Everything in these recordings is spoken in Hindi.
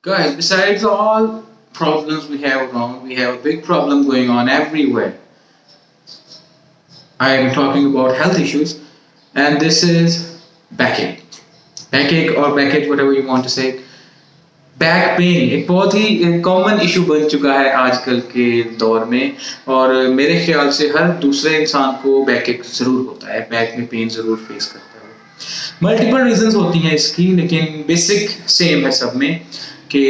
Guys, besides all problems we have around, we have a big problem going on everywhere. I am talking about health issues, and this is backache. Backache or backache, whatever you want to say. Back pain एक बहुत ही कॉमन इशू बन चुका है आजकल के दौर में। और मेरे ख्याल से हर दूसरे इंसान को बैक जरूर होता है, बैक में पेन जरूर फेस करता है। मल्टीपल रीजंस होती हैं इसकी, लेकिन बेसिक सेम है सब में कि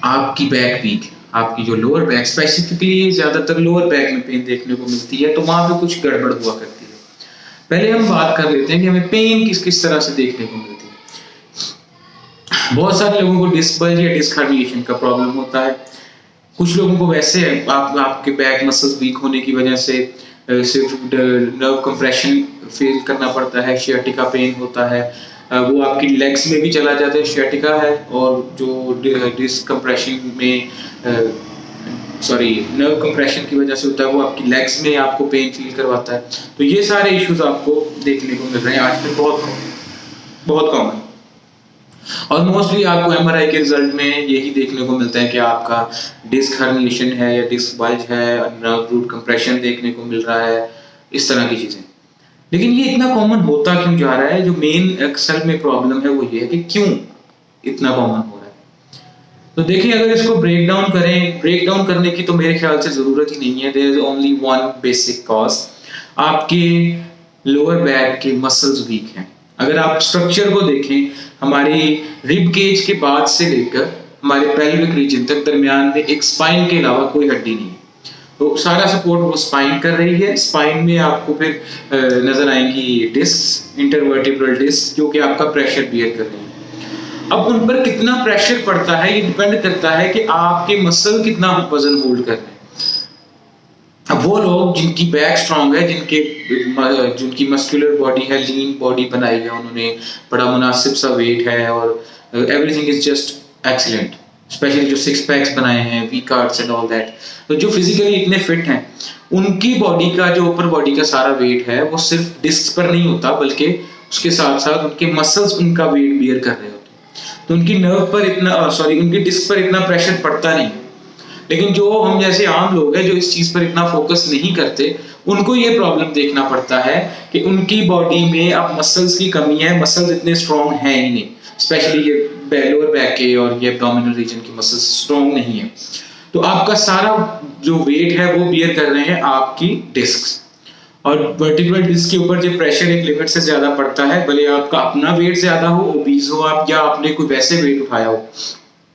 आपकी बैक वीक, आपकी जो लोअर बैक, स्पेसिफिकली ज्यादातर लोअर बैक में पेन देखने को मिलती है, तो वहां पे कुछ गड़बड़ हुआ करती है। पहले हम बात कर लेते हैं कि हमें पेन किस किस तरह से देखने को मिलती है। बहुत सारे लोगों को डिस्क बल्ज या डिस्क हर्निएशन का प्रॉब्लम होता है। कुछ लोगों को वैसे आपके बैक मसल्स वीक होने की वजह से सिर्फ नर्व कंप्रेशन फील करना पड़ता है, शियाटिका पेन होता है। वो आपकी लेग्स में भी चला जाता है, शियाटिका है, और जो डिस्क कंप्रेशन में नर्व कंप्रेशन की वजह से होता है वो आपकी लेग्स में आपको पेन फील करवाता है। तो ये सारे इश्यूज आपको देखने को मिल रहे हैं आजकल, बहुत कॉमन। और मोस्टली आपको एमआरआई के रिजल्ट में यही देखने को मिलता है कि आपका डिस्क हर्निएशन है या डिस्क बल्ज है, नर्व रूट कंप्रेशन देखने को मिल रहा है, इस तरह की चीजें। लेकिन ये इतना कॉमन होता क्यों जा रहा है? जो मेन अक्सर में प्रॉब्लम है वो ये है कि क्यों इतना कॉमन हो रहा है। तो देखिए, अगर इसको ब्रेक डाउन करने की तो मेरे ख्याल से जरूरत ही नहीं है। There is only one basic cause, आपके लोअर बैक के मसल्स वीक हैं। अगर आप स्ट्रक्चर को देखें, हमारी रिब केज के बाद से लेकर हमारे पेल्विक रीजन तक दरमियान में एक स्पाइन के अलावा कोई हड्डी नहीं है। तो सारा सपोर्ट वो स्पाइन कर रही है। स्पाइन में आपको फिर नजर आएंगी डिस्क, इंटरवर्टिब्रल डिस्क, जो कि आपका प्रेशर बियर कर रही है। अब उन पर कितना प्रेशर पड़ता है ये डिपेंड करता है कि आपके मसल कितना वजन होल्ड कर रहे हैं। अब वो लोग जिनकी बैक स्ट्रांग है, जिनकी मस्कुलर बॉडी है, लीन बॉडी बनाई है उन्होंने, बड़ा मुनासिब सा वेट है और everything is just excellent, specially जो सिक्स पैक्स बनाए हैं, V cards and all that, तो जो फिजिकली इतने फिट हैं, उनकी बॉडी का जो ऊपर बॉडी का सारा वेट है वो सिर्फ डिस्क पर नहीं होता, बल्कि उसके साथ साथ उनके मसल्स उनका वेट बियर कर रहे होते हैं। तो उनकी नर्व पर उनकी डिस्क पर इतना प्रेशर पड़ता नहीं है। लेकिन जो हम जैसे आम लोग हैं जो इस चीज पर इतना फोकस नहीं करते, उनको ये प्रॉब्लम देखना पड़ता है कि उनकी बॉडी में अब मसल्स की कमी है, मसल्स इतने स्ट्रॉन्ग हैं ही नहीं, स्पेशली ये लोअर बैक के और ये एब्डोमिनल रीजन की मसल्स स्ट्रॉन्ग नहीं है। तो आपका सारा जो वेट है वो बियर कर रहे हैं आपकी डिस्क, और वर्टिब्रल डिस्क के ऊपर जो प्रेशर एक लिमिट से ज्यादा पड़ता है, भले आपका अपना वेट ज्यादा हो, ओबीज हो आप, या आपने कोई वैसे वेट उठाया हो,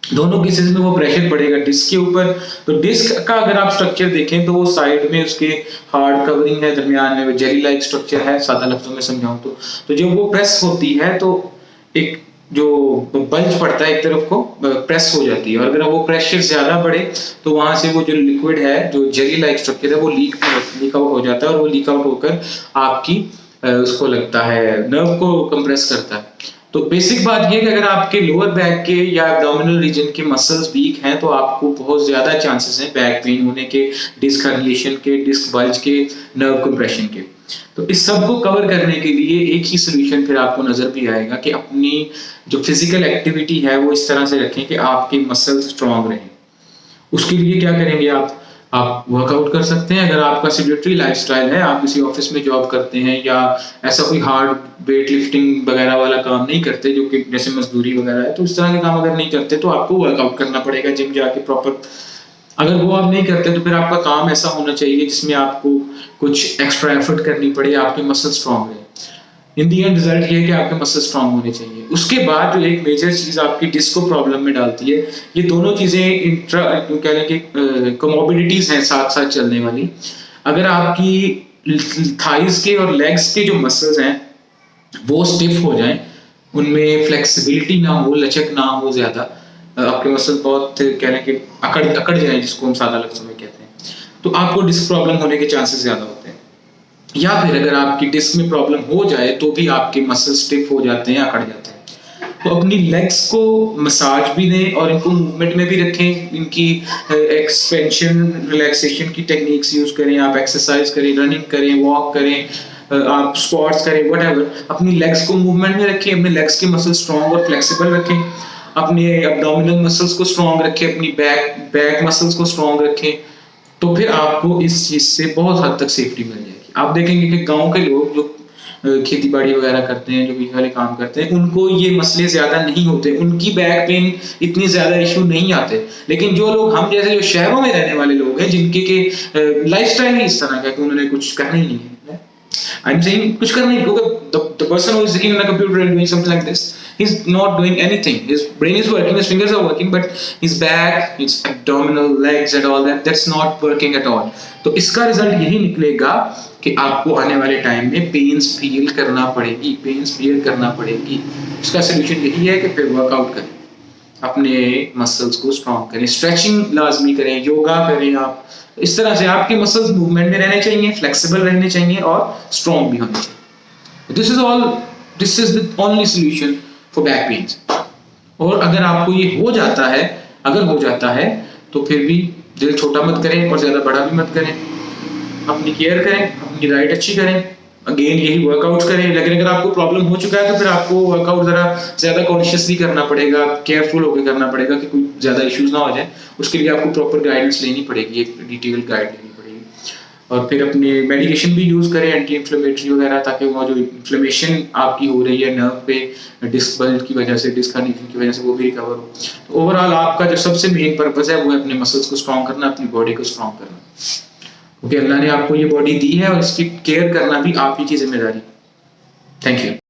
दोनों केसेस में वो प्रेशर पड़ेगा डिस्क के ऊपर। तो डिस्क का अगर आप स्ट्रक्चर देखें तो वो साइड में उसके हार्ड कवरिंग है, दरमियान में वो जेली लाइक स्ट्रक्चर है, सादा लफ्जों में समझाऊं तो जब वो प्रेस होती है तो एक जो बल्ज पड़ता है एक तरफ को प्रेस हो जाती है, और अगर वो प्रेशर ज्यादा बढ़े तो वहां से वो जो लिक्विड है, जो जेली लाइक स्ट्रक्चर है, वो लीक आउट हो जाता है, और वो लीक आउट होकर आपकी उसको लगता है नर्व को कंप्रेस करता है। तो बेसिक बात ये कि अगर आपके लोअर बैक के या एब्डोमिनल रीजन के मसल्स वीक हैं तो आपको बहुत ज्यादा चांसेस हैं बैक पेन होने के, डिस्क हर्निएशन के, डिस्क बल्ज के, नर्व कंप्रेशन के। तो इस सब को कवर करने के लिए एक ही सोल्यूशन फिर आपको नजर भी आएगा कि अपनी जो फिजिकल एक्टिविटी है वो इस तरह से रखें कि आपके मसल्स स्ट्रांग रहें। उसके लिए क्या करेंगे आप वर्कआउट कर सकते हैं। अगर आपका सेडेंटरी लाइफस्टाइल है, आप किसी ऑफिस में जॉब करते हैं या ऐसा कोई हार्ड वेट लिफ्टिंग वगैरह वाला काम नहीं करते, जो कि जैसे मजदूरी वगैरह है, तो इस तरह के काम अगर नहीं करते तो आपको वर्कआउट करना पड़ेगा जिम जाके प्रॉपर। अगर वो आप नहीं करते तो फिर आपका काम ऐसा होना चाहिए जिसमें आपको कुछ एक्स्ट्रा एफर्ट करनी पड़े, आपके मसल स्ट्रांग रहे। इन दी एंड रिजल्ट ये है कि आपके मसल स्ट्रांग होने चाहिए। उसके बाद जो एक मेजर चीज आपकी डिस्क को प्रॉब्लम में डालती है, ये दोनों चीजें कह लें कि कमोबिडिटीज हैं साथ साथ चलने वाली। अगर आपकी थाइज के और लेग्स के जो मसल्स हैं वो स्टिफ हो जाएं, उनमें फ्लेक्सिबिलिटी ना हो, लचक ना हो ज्यादा, आपके मसल बहुत कह लें कि अकड़ जाए, जिसको हम सादा लफ्जों में कहते हैं, तो आपको डिस्क प्रॉब्लम होने के चांसेस ज्यादा होते हैं। या फिर अगर आपकी डिस्क में प्रॉब्लम हो जाए तो भी आपके मसल स्टिफ हो जाते हैं, अकड़ जाते हैं। तो अपनी लेग्स को मसाज भी दें और इनको मूवमेंट में भी रखें। इनकी एक्सपेंशन रिलैक्सेशन की टेक्निक्स यूज करें, आप एक्सरसाइज करें, रनिंग करें, वॉक करें, आप स्क्वाट्स करें, व्हाटएवर, अपनी लेग्स को मूवमेंट में रखें, अपने लेग्स के मसल स्ट्रांग और फ्लेक्सिबल रखें। अपने एब्डोमिनल मसल्स को स्ट्रॉन्ग रखें, अपनी बैक मसल्स को स्ट्रॉन्ग रखें, तो फिर आपको इस चीज से बहुत हद तक सेफ्टी मिल जाएगी। आप देखेंगे कि गांव के लोग जो खेती बाड़ी वगैरह करते हैं, जो भी वाले काम करते हैं, उनको ये मसले ज्यादा नहीं होते, उनकी बैक पेन इतनी ज्यादा इशू नहीं आते। लेकिन जो लोग हम जैसे जो शहरों में रहने वाले लोग हैं, जिनके के लाइफस्टाइल ही इस तरह का कि उन्होंने कुछ करना ही नहीं है, I'm saying कुछ करना ही, क्योंकि the person who is sitting on a computer and doing something like this, he's not doing anything. His brain is working, his fingers are working, but his back, his abdominal, legs and all that, that's not working at all. तो इसका रिजल्ट यही निकलेगा कि आपको आने वाले टाइम में पेन्स फील करना पड़ेगी, पेन्स फील करना पड़ेगी। इसका सोल्यूशन यही है कि फिर वर्कआउट करें, अपने मसल्स को स्ट्रॉन्ग करें, स्ट्रेचिंग लाजमी करें, योगा करें। आप इस तरह से आपके मसल्स मूवमेंट में रहने चाहिए, फ्लेक्सिबल रहने चाहिए और स्ट्रॉन्ग भी होने चाहिए। This is the only solution for back pains. और अगर आपको ये हो जाता है तो फिर भी दिल छोटा मत करें और ज्यादा बड़ा भी मत करें, अपनी केयर करें, अपनी डाइट अच्छी करें, अगेन यही वर्कआउट करें। लेकिन अगर आपको प्रॉब्लम हो चुका है तो फिर आपको वर्कआउट जरा ज्यादा कॉन्शियसली करना पड़ेगा, केयरफुल होकर करना पड़ेगा कि कोई ज्यादा इश्यूज ना हो जाए। उसके लिए आपको प्रॉपर गाइडेंस लेनी पड़ेगी, एक डिटेल गाइड लेनी पड़ेगी। और फिर अपने मेडिकेशन भी यूज करें, एंटी इन्फ्लेमेटरी वगैरह, ताकि वो जो इन्फ्लेमेशन आपकी हो रही है नर्व पे डिस्क बल्ज की वजह से, डिस्क हर्निएशन की वजह से, वो भी रिकवर हो। तो ओवरऑल आपका जो सबसे मेन पर्पस है वो है अपने मसल्स को स्ट्रॉन्ग करना, अपनी बॉडी को स्ट्रॉन्ग करना। क्योंकि अल्लाह ने आपको ये बॉडी दी है और इसकी केयर करना भी आप ही की जिम्मेदारी। Thank you.